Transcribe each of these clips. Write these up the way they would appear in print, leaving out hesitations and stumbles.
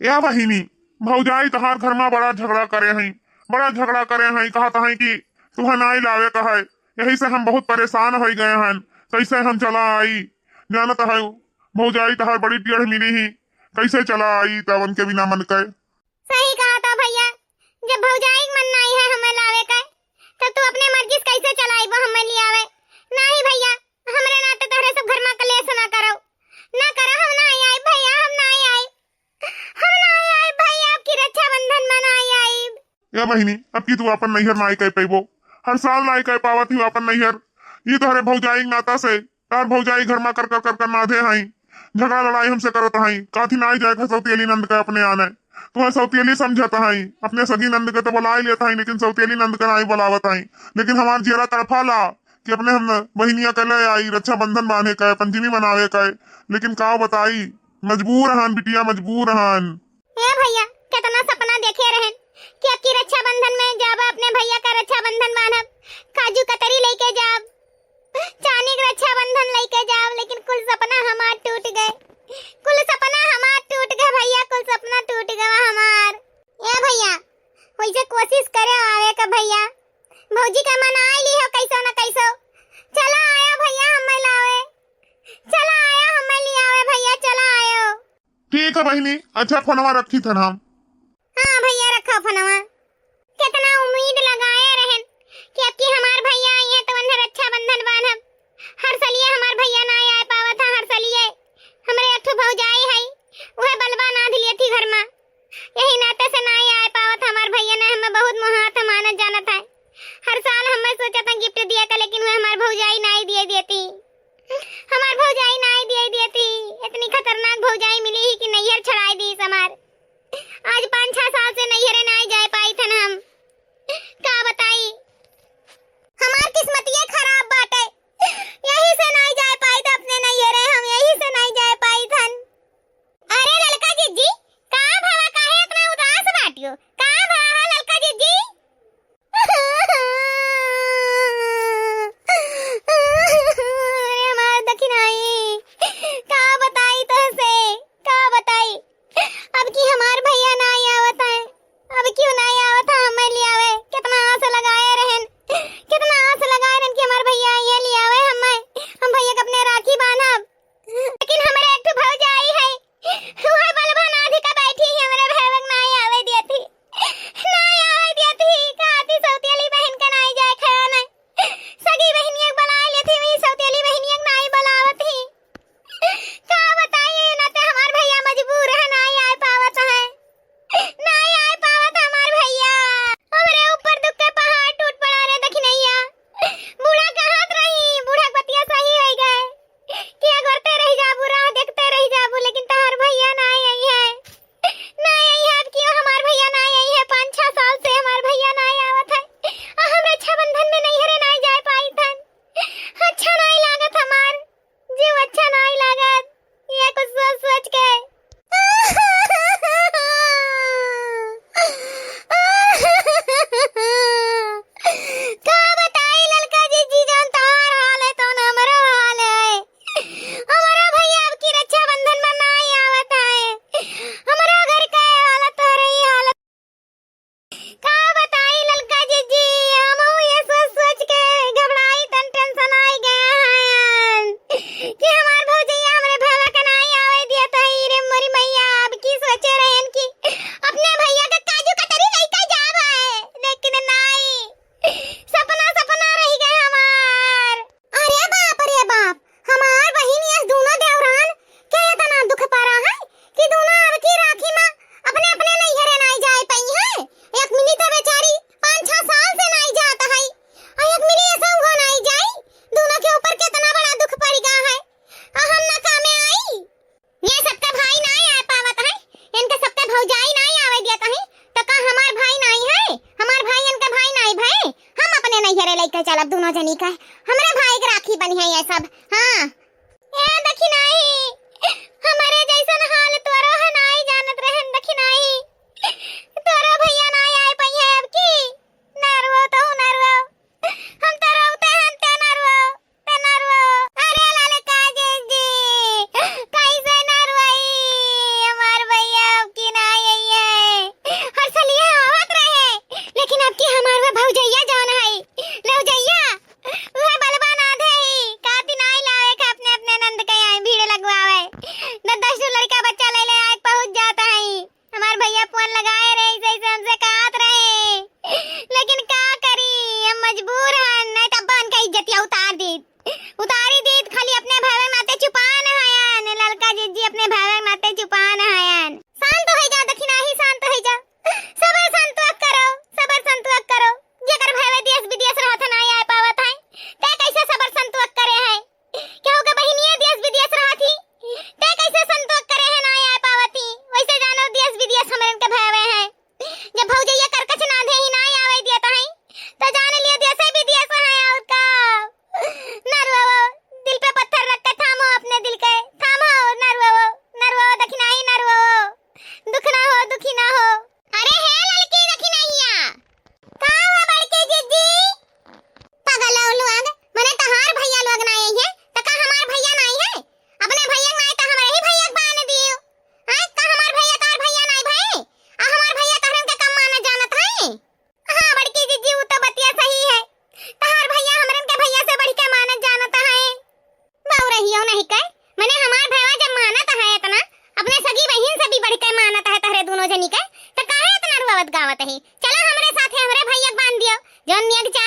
या बहिनी भौजाई तहार घर में बड़ा झगड़ा करे हई, बड़ा झगड़ा करे हई, कहत हई कि तुह नाई लावे का है। यही से हम बहुत परेशान हो गए हन। कैसे हम चला आई, जानत है भौजाई तहार बड़ी टेढ़ मिली ही, कैसे चला आई तवन के बिना मन के। सही कहा था भैया, जब भौजाई मन नहीं है हमें लावे का तो तू अपने मर्जी से कैसे चलाई वो हमें ले आवे। नहीं भैया, हमरे नाते तहरे सब घर में कलेश ना करो, ना करो। हम नहीं आई भैया, हम नहीं आई, हम नहीं आई भैया, आपकी रक्षाबंधन में नहीं आई। या बहिनी अब की तू अपन नैहर नाई कह पेबो, हर साल नाई कह पावत ही अपन नैहर। ये तोहरे भौजाई नाता से तार भौजाई घर में कर नाधे हई, झगड़ा लड़ाई हमसे करत हई। काथी नाई जाए सौतेली नंद के अपने आने, तुम्हें सौतेली समझत हई। अपने सगी नंद के तो बुला ही लेता हई, लेकिन सौतेली नंद के नहीं बुलावत हई। लेकिन हमार जेरा तड़फा ला कि अपने हम बहनिया के ले आई रक्षाबंधन बांधे का, पंचमी मनावे का। लेकिन का बताई, मजबूर हन बिटिया, मजबूर हन। ए भैया, कितना सपना देखे रहन कि आपकी रक्षाबंधन में जब अपने भैया का रक्षाबंधन बांधब, काजू कतरी लेके जाब, चांदी का रक्षाबंधन लेके जाब। लेकिन कुल सपना हमार टूट गए, कुल सपना हमार टूट गए भैया, कुल सपना टूट गया हमार। ए भैया, वैसे कोशिश करे आवे का भैया, भौजी का मना ली हो कैसो न कैसो। चला आया भैया हमें लावे, चला आया हमें ले आवे भैया, चला आयो। ठीक है बहिनी, अच्छा फोनवा रखी थन हम। हाँ भैया रखो फोनवा। कितना उम्मीद लगाए रहन कि अब की हमार भैया आई है तो उन्हें रक्षाबंधन बांधब। हर सलिए हमार भैया ना आए पावा था, हर सलिए हमरे अठू भौजाई है वह बलवा ना दिलिए थी घर में, यही नाते से नहीं आए पावा था हमार भैया ने। हमें बहुत मुहात मानत जानत है। हर साल हमें सोचा था गिफ्ट दिया का, लेकिन वह हमार भौजाई नहीं दिए देती, हमार भौजाई नहीं दिए देती। इतनी खतरनाक भौजाई मिली ही कि नैहर छड़ाई दी हमार। आज 5-6 साल से नैहरे नहीं जा पाई थन हम, का बताई हमार किस्मत ये खराब बाटे, यही से नहीं जा पाई था अपने नैहरे हम, यही से नहीं जा पाई थन। अरे ललका जीजी, का भावा काहे इतना उदास बाटियो, का भावा ललका जीजी? अरे मार दखिनाई, का बताई तहसे, का बताई। अब की हमार भैया ना आवत है, अब क्यों नहीं आवत है हमें ले आवे। कितना आस लगाए रहन, कितना आस लगाए रहन कि हमार भैया ये ले आवे हमें, हम भैया के अपने राखी बांधब। लेकिन हमरे एक तो भौजाई है वह बलवा नाधी का बैठी है, हमरे भैया नहीं आवे देती, नहीं आवे देती। काती सौतेली बहन का नहीं जाए खया नहीं, सगी बहनिया बुला लेती, वही सौतेली बहनिया नहीं बुलावत ही। का बताइए ना ते हमार भैया मजबूर है, नहीं आ पावत है, नहीं आ पावत हमार भैया। हमरे ऊपर दुख के पहाड़ टूट पड़ा रे दखिनैया। बूढ़ा कहत रही, बूढ़ा बतिया सही हो गए कि अगरते रह जाबू, राह देखते रह जाबू, लेकिन तहार भैया नहीं आई है, नहीं आई है। अब क्यों हमार भैया नहीं आई है? 5-6 साल से हमार भैया नहीं आवत है, हम रक्षाबंधन में नैहरे नहीं जा पाई थन। अच्छा नहीं लागत हमार जीव, अच्छा नहीं लागत ये कुछ सोच सोच के। का बताई ललका जीजी, जान तहार हाल है तो न हमारा हाल है। हमारा भैया अब की रक्षाबंधन में नहीं आवत है, हमारा घर का हालत हो रही हालत। का बताई ललका जीजी, हम ये सोच सोच के घबराई तन, टेंशन आई गया है कि हमार भौजैया हमरे भैया का नहीं आवे दिया ही रे मोरी मैया। अब की सोचे रहन कि अपने भैया का काजू कतरी लेके जाब है, लेकिन नहीं, सपना सपना रह गए हमार। अरे बाप, हमार बहिन ये दोनों देवरान के इतना दुख पड़ा है कि दोनों अब की राखी में अपने अपने नैहरे नहीं जा पाई है। एक मिली तो बेचारी 5-6 साल से नहीं जाता है, और एक मिली ऐसा हो नहीं जाई। दोनों के ऊपर कितना बड़ा दुख पड़ गया है, और हम ना कामे आई। ये सबका भाई नहीं आ पावत है, इनके सबका भौजाई नहीं आवे देता है, तो का हमार भाई नहीं है? हमार भाई इनका भाई नहीं भाई, हम अपने नैहरे लेके चलब दोनों जनी का, हमरे भाई के राखी बनी है ये सब। हाँ ए देखी नहीं, हमारे जैसन हाल तोरो है नहीं जानत रहन दखिनाई, तोरो भैया नहीं आए पाई है। अब की नरवो तो नरवो, हम तो रोते हैं ते नरवो, ते नरवो। अरे ललका जीजी कैसे नरवाई, हमार भैया अब की नहीं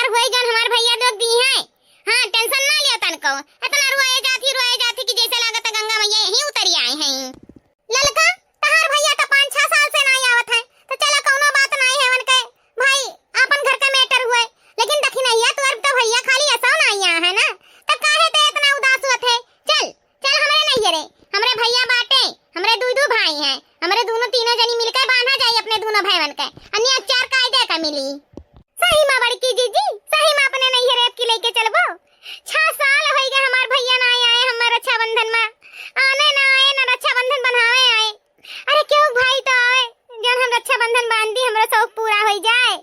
तहार होई जन हमार भैया लोग दी है। हां टेंशन ना लियो तनको, इतना रोए जाती कि जैसे लागत गंगा मैया यहीं उतरी आए हैं। ललका तहार भैया तो 5-6 साल से नहीं आवत है, तो चला कोनो बात नहीं है वन के भाई अपन घर का मैटर हुए। लेकिन देखी नहीं है तोर तो भैया खाली ऐसा नहीं आया है ना, तो काहे ते इतना उदास होत है। चल चल हमरे नहीं रे, हमरे भैया बाटे, हमरे दू भाई हैं, हमरे दोनों तीनों जनी मिलकर बांधा जाए अपने दोनों भाईवन के, अन्य अचार कायदे का मिली। सही मां बड़की जीजी, सही मां अपने नहीं रेप की लेके चलबो। 6 साल हो गए हमार भैया ना आए हमार रक्षाबंधन में, आने ना आए ना रक्षाबंधन बनावे आए। अरे क्यों भाई तो आए जन हम रक्षाबंधन बांध दी हमरो शौक पूरा हो जाए।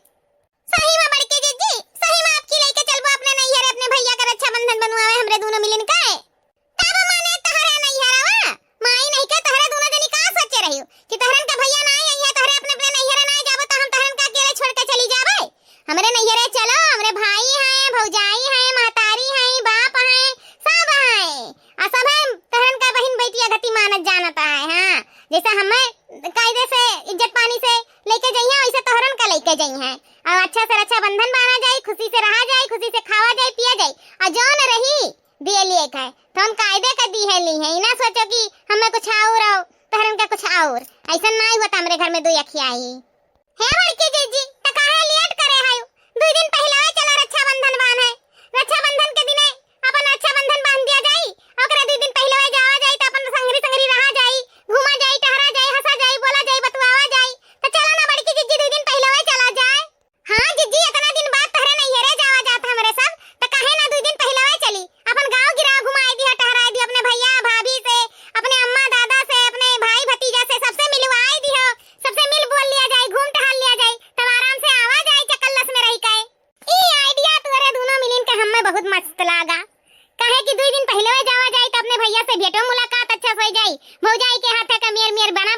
सही मां बड़की जीजी, सही मां आपकी लेके चलबो अपने नहीं रे अपने भैया का रक्षाबंधन बनवावे हमरे दोनों मिलन के। तब माने तहरे नहीं हरावा माई नहीं के तहरे दोनों जनी का सोचे रहियो कि तहरन का भैया ना आई है तहरे अपने अपने नहीं हरा ना जाबो तो हम तहरन का अकेले छोड़ के चली जाबे। हमरे नैहरे चलो, हमरे भाई हैं, भौजाई हैं, महतारी हैं, बाप हैं, सब हैं। आ सब है तहरन का बहन बेटिया गति मानत जानता है। हां जैसा हमें कायदे से इज्जत पानी से लेके जाइए वैसे तहरन का लेके जाई हैं। और अच्छा से अच्छा बंधन बांधा जाए, खुशी से रहा जाए, खुशी से खावा जाए पिया जाए। और जौन रही दिए लिए है तो हम कायदे का दी है ली है, ना सोचो कि हमें कुछ और हो तहरन का कुछ और। ऐसा नहीं होता हमरे घर में दो अखिया आई है। बड़की जीजी त काहे लेट करे है? 2 दिन पहले चला रक्षाबंधन बांध है, रक्षाबंधन के दिने अपन रक्षाबंधन बांध दिया जाई, ओकरा 2 दिन पहले जावा जाई त अपन संगरी संगरी रहा जाई, घुमा जाई, टहरा जाई, हंसा जाई, बोला जाई, बतवावा जाई। तो चलो ना बड़की जीजी 2 दिन पहले चला जाए। हां जीजी इतना दिन बाद तहरे नहीं हेरे जावा जात हमरे सब, त काहे ना 2 दिन पहले चली अपन गांव गिरा घुमाई दिया, टहराई दिया, अपने भैया भाभी से, अपने अम्मा दादा से, अपने भाई भतीजा से सबसे मिलवाई दियो, सबसे मिल बोल लिया जाए, घूम टहल लिया जाए, तब आराम से आवा जाए चकल्लस में रही काए। ई आइडिया तोरे दोनों मिलन के हमें बहुत मस्त लागा। काहे कि 2 दिन पहले जावा जाए तो अपने भैया से भेंटो मुलाकात अच्छा हो जाए, भौजाई के हाथ का मेर मेर बना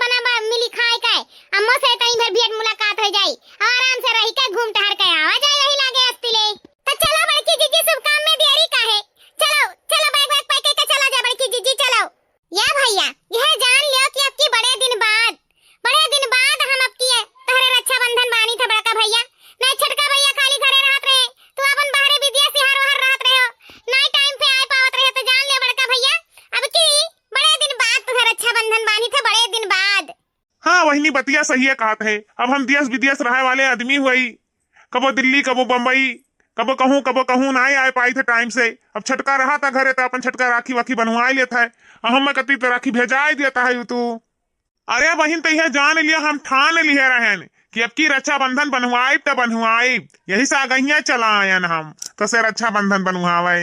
मिली खाए के, अम्मा से कहीं भर भेंट मुलाकात हो जाए, आराम से रही के घूम टहर के आवा जाए वही लागे अस्तिले। तो चलो बड़की जीजी शुभ काम में देरी काहे, चलो चलो बैग बैग पैक के चला जा बड़की जीजी चलो। या भैया यह जान लियो कि अब की बड़े दिन बाद हम अब की तहरे रक्षाबंधन बानी था बड़का भैया, नहीं छटका भैया खाली घरे रहत रहे, तू अपन बाहरे विदेश से हर हर रहत रहे हो, नहीं टाइम पे आ पावत रहे। तो जान लियो बड़का भैया अब की बड़े दिन बाद तहरे रक्षाबंधन बानी था, बड़े दिन बाद। हाँ वही बतिया सही है कहत है। अब हम देश विदेश रहे वाले आदमी हुई, कबो दिल्ली कबो बम्बई कबो कहूँ ना आए पाई थे टाइम से। अब छटका रहा था घरे तो अपन छटका राखी वाखी बनवा लेता है, हम कति तो राखी भेजा देता है तू। अरे बहन तो यह जान लिया हम ठान लिए रहन कि अब की रक्षाबंधन बनवाई तो बनवाई, यही से आगहिया चला आयन हम तो से रक्षाबंधन बनवावे।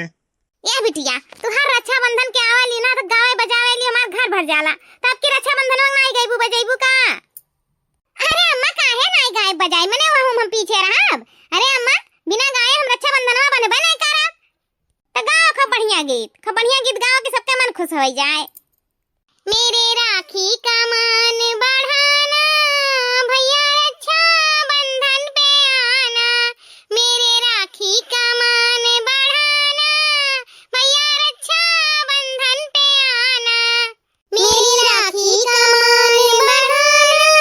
ये बिटिया तुहार रक्षाबंधन के आवाली ना तो गावे बजावे ली हमार घर भर जाला, तो अब की रक्षाबंधन में नहीं गईबू बजाईबू का? अरे अम्मा काहे नहीं गाय बजाई मने वहु हम पीछे रहब। अरे अम्मा बिना गाए हम रक्षाबंधन में बनबे नहीं करब। तो गाओ खूब बढ़िया गीत गाओ कि सबके मन खुश हो जाए। मेरे राखी का मान बढ़ाना भैया रक्षाबंधन पे आना, मेरे राखी का मान बढ़ाना भैया रक्षाबंधन पे आना, मेरी राखी का मान बढ़ाना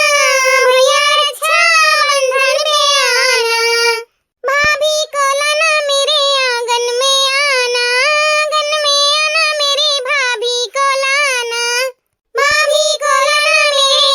भैया रक्षाबंधन पे आना, भाभी को लाना मेरे आंगन में आना, आंगन में आना मेरी भाभी को लाना, भाभी को लाना मेरे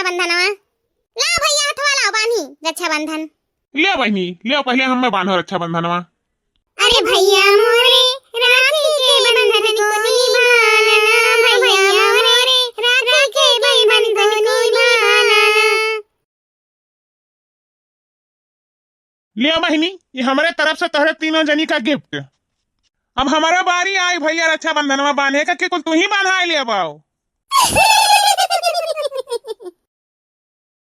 रक्षाबंधनवा। ला भैया हथवा लाओ बांधी रक्षाबंधन। ले बहनी ले, पहले हम बांधो रक्षाबंधनवा। अरे भैया मोरे राखी के बंधन को निभाना, भैया मोरे राखी के बंधन को निभाना। ले बहनी, ये हमारे तरफ से तोहरे तीनों जनी का गिफ्ट। अब हमारा बारी आई भैया रक्षाबंधनवा बांधे का, कि कुल तू ही बांधा ले अब आओ।